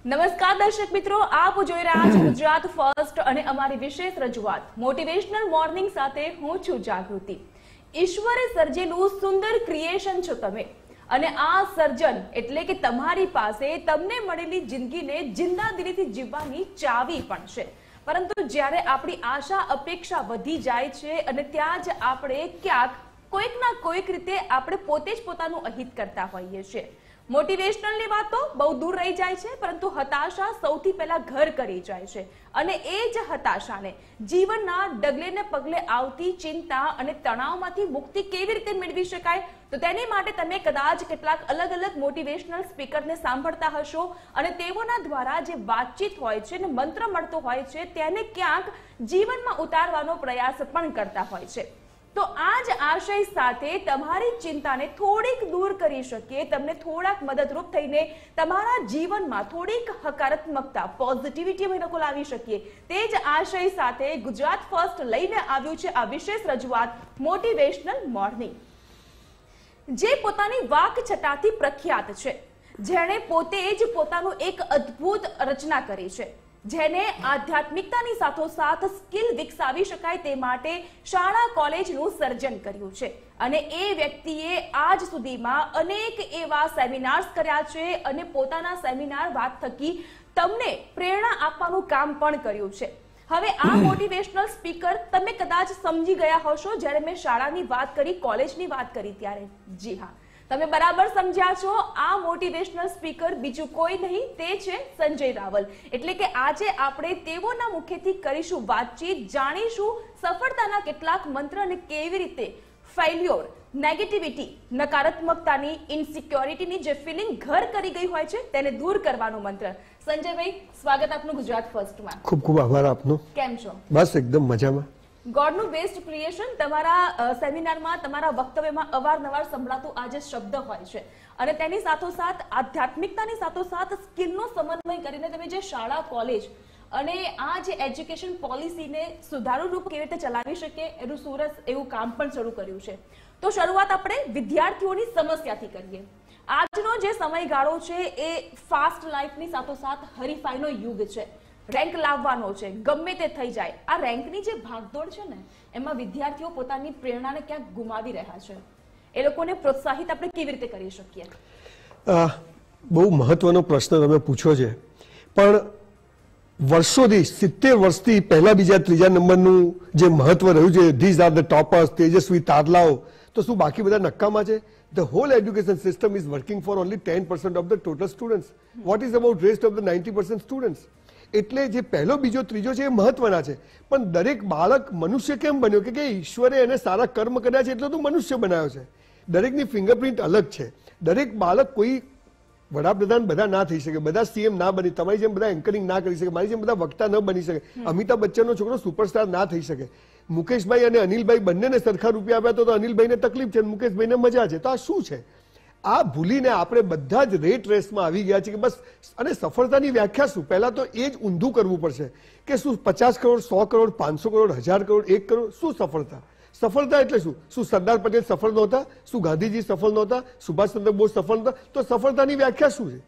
નમસ્કાર દર્શક મિત્રો, આપ જોઈ રહ્યા છો ગુજરાત ફર્સ્ટ અને અમારી વિશેષ રજૂઆત મોટિવેશનલ મોર્નિંગ સાથે હું છું જાગૃતિ। ઈશ્વરે સર્જેલું સુંદર ક્રિએશન છો તમે અને આ સર્જન એટલે કે તમારી પાસે તમને મળેલી જિંદગીને જિંદાદિલીથી જીવવાની ચાવી પણ છે। પરંતુ જ્યારે આપણી આશા અપેક્ષા વધી જાય છે અને ત્યાં જ આપણે ક્યાંક કોઈક ના કોઈક રીતે આપણે પોતે જ પોતાનું અહિત કરતા હોઈએ છીએ। મોટિવેશનલની વાતો બહુ દૂર રહી જાય છે, પરંતુ હતાશા સૌથી પહેલા ઘર કરી જાય છે અને એ જ હતાશાને જીવનના ડગલે ને પગલે આવતી ચિંતા અને તણાવમાંથી મુક્તિ કેવી રીતે મેળવી શકાય, તો તેની માટે તમે કદાચ કેટલાક અલગ અલગ મોટિવેશનલ સ્પીકરને સાંભળતા હશો અને તેઓના દ્વારા જે વાતચીત હોય છે ને મંત્ર મળતો હોય છે તેને ક્યાંક જીવનમાં ઉતારવાનો પ્રયાસ પણ કરતા હોય છે। તો આ જ આશય સાથે તમારી ચિંતાને થોડીક દૂર કરી શકીએ, તમને થોડાક મદદરૂપ થઈને તમારા જીવનમાં થોડીક હકારાત્મકતા પોઝિટિવિટી અમે લોકો લાવી શકીએ, તે જ આશય સાથે ગુજરાત ફર્સ્ટ લઈને આવ્યું છે આ વિશેષ રજૂઆત મોટિવેશનલ મોર્નિંગ। જે પોતાની વાકછટાથી પ્રખ્યાત છે, જેણે પોતે જ પોતાનું એક અદ્ભુત રચના કરી છે, જેને આધ્યાત્મિકતાની સાથોસાથ સ્કિલ વિકસાવી શકાય તે માટે શાળા કોલેજનું સર્જન કર્યું છે અને એ વ્યક્તિએ આજ સુધીમાં અનેક એવા સેમિનાર્સ કર્યા છે અને પોતાના સેમિનાર વાત થકી તમને પ્રેરણા આપવાનું કામ પણ કર્યું છે। હવે આ મોટિવેશનલ સ્પીકર તમે કદાચ સમજી ગયા હશો જ્યારે મેં શાળાની વાત કરી, કોલેજની વાત કરી ત્યારે। જી હા, તમે બરાબર સમજ્યા છો। આ મોટિવેશનલ સ્પીકર બીજું કોઈ નહીં, તે છે સંજય રાવલ। એટલે કે આજે આપણે તેઓના મુખેથી કરીશું વાતચીત, જાણીશું સફળતાના કેટલાક મંત્ર અને કેવી રીતે ફેલ્યોર, નેગેટિવિટી, નકારાત્મકતાની, ઇનસિક્યોરિટીની જે ફિલિંગ ઘર કરી ગઈ હોય છે તેને દૂર કરવાનો મંત્ર। સંજયભાઈ, સ્વાગત આપનું ગુજરાત ફર્સ્ટમાં। ખૂબ ખૂબ આભાર આપનો। કેમ છો? બસ એકદમ મજામાં। ગોડનું બેસ્ટ ક્રિએશન તમારા સેમિનારમાં, તમારા વક્તવ્યમાં અવારનવાર સંભળાતું આ જે શબ્દ હોય છે અને તેની સાથોસાથ આધ્યાત્મિકતાની સાથોસાથ સ્કિલનો સમન્વય કરીને તમે જે શાળા કોલેજ અને આ જે એજ્યુકેશન પોલિસીને સુધારુ રૂપ કેવી રીતે ચલાવી શકે એનું સરસ એવું કામ પણ શરૂ કર્યું છે। તો શરૂઆત આપણે વિદ્યાર્થીઓની સમસ્યાથી કરીએ। આજનો જે સમયગાળો છે એ ફાસ્ટ લાઈફની સાથોસાથ હરીફાઈનો યુગ છે, રેન્ક લાવવાનો છે, ગમે તે થઈ જાય। આ રેન્કની જે ભાગદોડ છે ને એમાં વિદ્યાર્થીઓ પોતાની પ્રેરણાને ક્યાંક ગુમાવી રહ્યા છે, એ લોકોને પ્રોત્સાહિત આપણે કેવી રીતે કરી શકીએ? બહુ મહત્વનો પ્રશ્ન તમે પૂછો છે, પણ વર્ષોથી 70 વર્ષથી પહેલા બીજા ત્રીજા નંબરનું જે મહત્વ રહ્યું છે, ધીઝ આર ધ ટોપર્સ, તેજસ્વી તારલાઓ, તો શું બાકી બધા નક્કામાં છે? The whole education system is working for only 10% of the total students. What is about rest of the 90% students? એટલે જે પહેલો બીજો ત્રીજો છે એ મહત્વના છે, પણ દરેક બાળક મનુષ્ય કેમ બન્યો કે ઈશ્વરે એને સારા કર્મ કર્યા છે એટલે તો મનુષ્ય બનાવ્યો છે। દરેકની ફિંગરપ્રિન્ટ અલગ છે। દરેક બાળક કોઈ વડાપ્રધાન બધા ના થઈ શકે, બધા સીએમ ના બની, તમારી જેમ બધા એન્કરિંગ ના કરી શકે, મારી જેમ બધા વક્તા ન બની શકે, અમિતાભ બચ્ચનનો છોકરો સુપરસ્ટાર ના થઈ શકે, મુકેશભાઈ અને અનિલભાઈ બંનેને સરખા રૂપિયા આપ્યા તો અનિલભાઈને તકલીફ છે, મુકેશભાઈને મજા છે। તો આ શું છે? આ ભૂલીને આપણે બધા જ રેટ રેસમાં આવી ગયા છે કે બસ, અને સફળતાની વ્યાખ્યા શું? પહેલા તો એ જ ઊંધું કરવું પડશે કે શું 50 કરોડ, 100 કરોડ, 500 કરોડ, 1000 કરોડ, 1 કરોડ, શું સફળતા? સફળતા એટલે શું? શું સરદાર પટેલ સફળ નહોતા? શું ગાંધીજી સફળ નહોતા? સુભાષચંદ્ર બોઝ સફળ નહોતા? તો સફળતાની વ્યાખ્યા શું છે?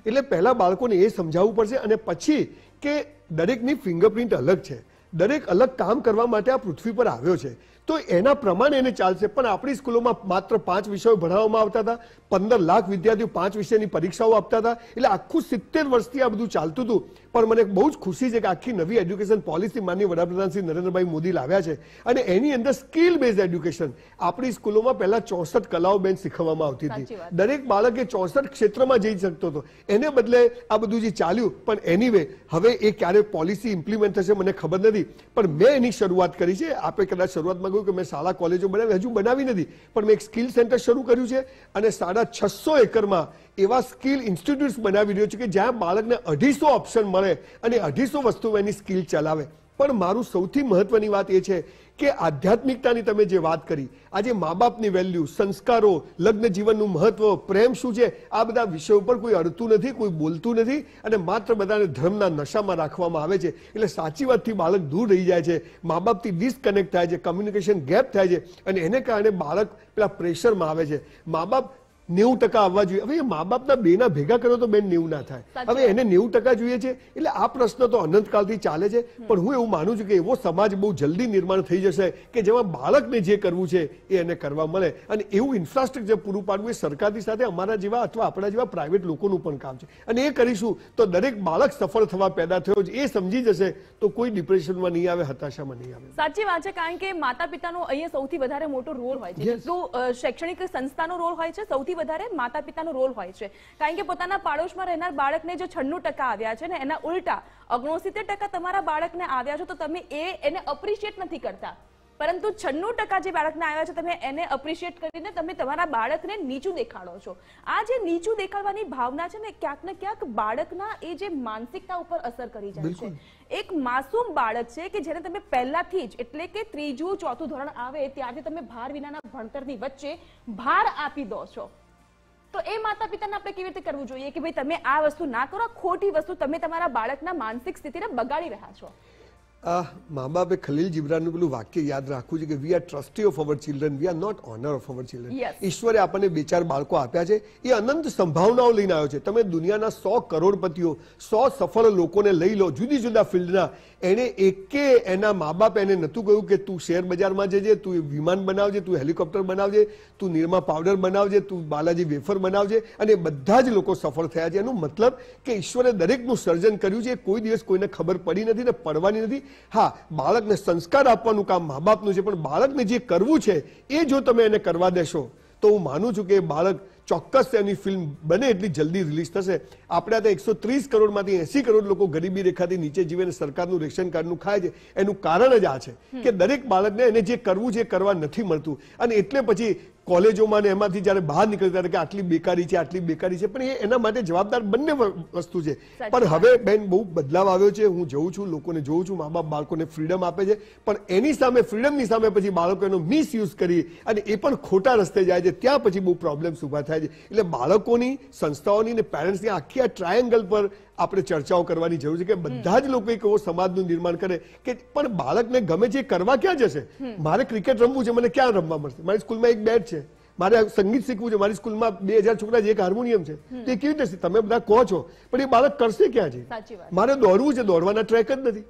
એટલે પહેલા બાળકોને એ સમજાવવું પડશે અને પછી કે દરેકની ફિંગરપ્રિન્ટ અલગ છે, દરેક અલગ કામ કરવા માટે આ પૃથ્વી પર આવ્યો છે, તો એના પ્રમાણે એને ચાલશે। પણ આપણી સ્કૂલોમાં માત્ર 5 વિષયો ભણાવવામાં આવતા હતા, 15 લાખ વિદ્યાર્થીઓ 5 વિષયની પરીક્ષાઓ આપતા હતા, એટલે આખું 70 વર્ષથી આ બધું ચાલતું હતું। પણ મને બહુ જ ખુશી છે કે આખી નવી એજ્યુકેશન પોલિસી માનનીય વડાપ્રધાન શ્રી નરેન્દ્રભાઈ મોદી લાવ્યા છે અને એની અંદર સ્કિલ બેઝ એજ્યુકેશન। આપણી સ્કૂલોમાં પહેલા 64 કલાઓ બેન શીખવવામાં આવતી હતી, દરેક બાળક એ 64 ક્ષેત્રમાં જઈ શકતો હતો, એને બદલે આ બધું જે ચાલ્યું। પણ એનીવે હવે એ ક્યારે પોલિસી ઇમ્પ્લિમેન્ટ થશે મને ખબર નથી, પણ મેં એની શરૂઆત કરી છે। આપણે કદાચ શરૂઆતમાં કે મેં શાળા કોલેજો બનાવી, હજુ બનાવી નથી, પણ મેં એક સ્કિલ સેન્ટર શરૂ કર્યું છે અને 650 એકરમાં એવા સ્કિલ ઇન્સ્ટિટ્યૂટ્સ બનાવી રહ્યો છે કે જ્યાં બાળકને 250 ઓપ્શન મળે અને 250 વસ્તુઓ એની સ્કિલ ચલાવે। પણ મારું સૌથી મહત્વની વાત એ છે કે આધ્યાત્મિકતાની તમે જે વાત કરી, આજે મા બાપની વેલ્યુ, સંસ્કારો, લગ્ન જીવનનું મહત્વ, પ્રેમ શું છે, આ બધા વિષયો પર કોઈ અડતું નથી, કોઈ બોલતું નથી અને માત્ર બધાને ધર્મના નશામાં રાખવામાં આવે છે। એટલે સાચી વાતથી બાળક દૂર રહી જાય છે, મા બાપથી ડિસ્કનેક્ટ થાય છે, કમ્યુનિકેશન ગેપ થાય છે અને એને કારણે બાળક પેલા પ્રેશરમાં આવે છે। મા બાપ 90% આવવા જોઈએ. હવે એ મા બાપના બેના ભેગા કરો તો બેન 90 ના થાય. હવે એને 90% જોઈએ છે. એટલે આ પ્રશ્ન તો અનંતકાળથી ચાલે છે. પણ હું એવું માનું છું કે એવો સમાજ બહુ જલ્દી નિર્માણ થઈ જશે કે જેમાં બાળકને જે કરવું છે એ એને કરવા મળે. અને એવું ઇન્ફ્રાસ્ટ્રક્ચર પૂરું પાડવું એ સરકારની સાથે અમારા જેવા અથવા આપણા જેવા પ્રાઇવેટ લોકોનું પણ કામ છે. અને એ કરીશું તો દરેક બાળક સફળ થવા પેદા થયો છે એ સમજી જશે તો કોઈ ડિપ્રેશનમાં નહીં આવે, હતાશામાં નહીં આવે. સાચી વાત છે. કારણ કે માતા પિતાનો અહીંયા સૌથી વધારે મોટો રોલ હોય છે. જેટલું શૈક્ષણિક સંસ્થાનો રોલ હોય છે, સૌથી વધારે માતા પિતાનો રોલ હોય છે. કારણ કે પોતાના પાડોશમાં રહેનાર બાળકને જો 96% આવ્યા છે ને એના ઉલટા 69% તમારા બાળકને આવ્યા છે તો તમે એને અપ્રિશિએટ નથી કરતા, પરંતુ 96% જે બાળકને આવ્યા છે તમે એને અપ્રિશિએટ કરીને તમે તમારા બાળકને નીચું દેખાડો છો. આ જે નીચું દેખાડવાની ભાવના છે ને ક્યાંક ને ક્યાંક બાળકના એ જે માનસિકતા ઉપર અસર કરી જાય છે. એક માસૂમ બાળક છે કે જેને તમે પહેલાથી જ એટલે કે 3જું 4થું ધોરણ આવે ત્યારથી તમે ભાર વિનાના ભણતરની વચ્ચે ભાર આપી દો છો. તો એ માતા પિતાને આપણે કેવી રીતે કરવું જોઈએ કે ભાઈ તમે આ વસ્તુ ના કરો, ખોટી વસ્તુ તમે તમારા બાળકના માનસિક સ્થિતિને બગાડી રહ્યા છો. મા બાપે ખલીલ જીબ્રાનનું પેલું વાક્ય યાદ રાખવું છે કે we are trustee of our children, we are not owner of our children. ઈશ્વરે આપણને 2-4 બાળકો આપ્યા છે, એ અનંત સંભાવનાઓ લઈને આવ્યો છે. તમે દુનિયાના 100 કરોડપતિઓ, 100 સફળ લોકોને લઈ લો જુદી જુદા ફિલ્ડના, એને એકે એના મા બાપ એને નતું કહ્યું કે તું શેર બજારમાં જજે, તું વિમાન બનાવજે, તું હેલિકોપ્ટર બનાવજે, તું નિરમા પાવડર બનાવજે, તું બાલાજી વેફર બનાવજે. અને બધા જ લોકો સફળ થયા છે. એનું મતલબ કે ઈશ્વરે દરેકનું સર્જન કર્યું છે. કોઈ દિવસ કોઈને ખબર પડી નથી ને પડવાની નથી. હા, બાળકને સંસ્કાર આપવાનું કામ મા બાપનું છે, પણ બાળકને જે કરવું છે એ જો તમે એને કરવા દેશો તો હું માનું છું કે બાળક ચોક્કસ એની ફિલ્મ બને એટલી જલ્દી રિલીઝ થશે. આપણે ત્યાં 130 કરોડમાંથી 80 કરોડ લોકો ગરીબી રેખાથી નીચે જીવે અને સરકારનું રેશન કાર્ડનું ખાય છે. એનું કારણ જ આ છે કે દરેક બાળકને એને જે કરવું છે એ કરવા નથી મળતું. અને એટલે પછી કોલેજોમાં ને એમાંથી જયારે બહાર નીકળતા કે આટલી બેકારી છે, આટલી બેકારી છે, પણ એ એના માટે જવાબદાર બંને વસ્તુ છે. પણ હવે બેન બહુ બદલાવ આવ્યો છે. હું જોઉં છું, લોકોને જોઉં છું, મા બાપ બાળકોને ફ્રીડમ આપે છે, પણ એની સામે ફ્રીડમની સામે પછી બાળકો એનો મિસયુઝ કરી અને એ પણ ખોટા રસ્તે જાય છે. ત્યાં પછી બહુ પ્રોબ્લેમ્સ ઉભા થાય છે. એટલે બાળકોની, સંસ્થાઓની ને પેરેન્ટ્સની આખી આ ટ્રાયેંગલ પર આપણે ચર્ચાઓ કરવાની જરૂર છે કે બધા જ લોકો એક એવો સમાજનું નિર્માણ કરે કે પણ બાળકને ગમે છે કરવા ક્યાં જશે. મારે ક્રિકેટ રમવું છે, મને ક્યાં રમવા મળશે? મારી સ્કૂલમાં એક બેટ છે, મારે સંગીત શીખવું છે, મારી સ્કૂલમાં 2000 છોકરા છે, એક હાર્મોનિયમ છે, તો એ કેવી રીતે તમે બધા કહો છો પણ એ બાળક કરશે ક્યાં છે? મારે દોડવું છે, દોડવાના ટ્રેક જ નથી.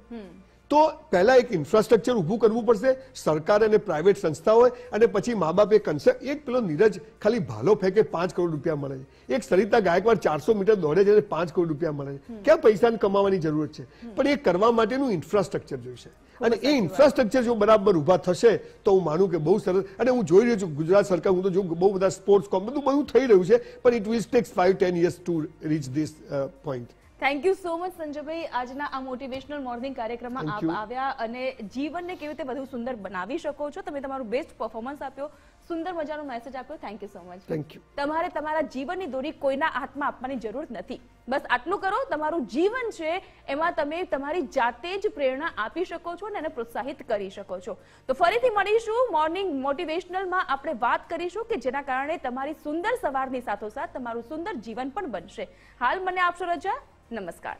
તો પહેલા એક ઇન્ફ્રાસ્ટ્રક્ચર ઊભું કરવું પડશે, સરકાર અને પ્રાઇવેટ સંસ્થાઓએ, અને પછી મા બાપે કન્સેપ્ટ. એક પેલો નીરજ ખાલી ભાલો ફેંકે 5 કરોડ રૂપિયા મળે છે. એક સરિતા ગાયકવાડ 400 મીટર દોડે છે અને 5 કરોડ રૂપિયા મળે છે. ક્યાં પૈસા કમાવાની જરૂરત છે? પણ એ કરવા માટેનું ઇન્ફ્રાસ્ટ્રક્ચર જોઈશે. અને એ ઇન્ફ્રાસ્ટ્રક્ચર જો બરાબર ઉભા થશે તો હું માનું કે બહુ સરસ. અને હું જોઈ રહ્યો છું ગુજરાત સરકાર, હું તો જો બહુ બધા સ્પોર્ટ્સ બધું થઈ રહ્યું છે, પણ it will take 5-10 years to reach this point. Thank you so much સંજયભાઈ. આજના આ મોટિવેશનલ મોર્નિંગ કાર્યક્રમમાં આપ આવ્યા અને જીવનને કેવી રીતે વધુ સુંદર બનાવી શકો છો, તમે તમારું બેસ્ટ પરફોર્મન્સ આપ્યો, સુંદર મજાનો મેસેજ આપ્યો. Thank you so much. Thank you. તમારે તમારા જીવનની દોરી કોઈના હાથમાં આપવાની જરૂર નથી. બસ આટલું કરો. તમારું જીવન છે એમાં તમે તમારી જાતે જ પ્રેરણા આપી શકો છો અને એને પ્રોત્સાહિત કરી શકો છો. તો ફરીથી મળીશું મોર્નિંગ મોટિવેશનલમાં. આપણે વાત કરીશું કે જેના કારણે તમારી સુંદર સવારની સાથોસાથ તમારું સુંદર જીવન પણ બનશે. હાલ મને આપશો રજા. નમસ્કાર.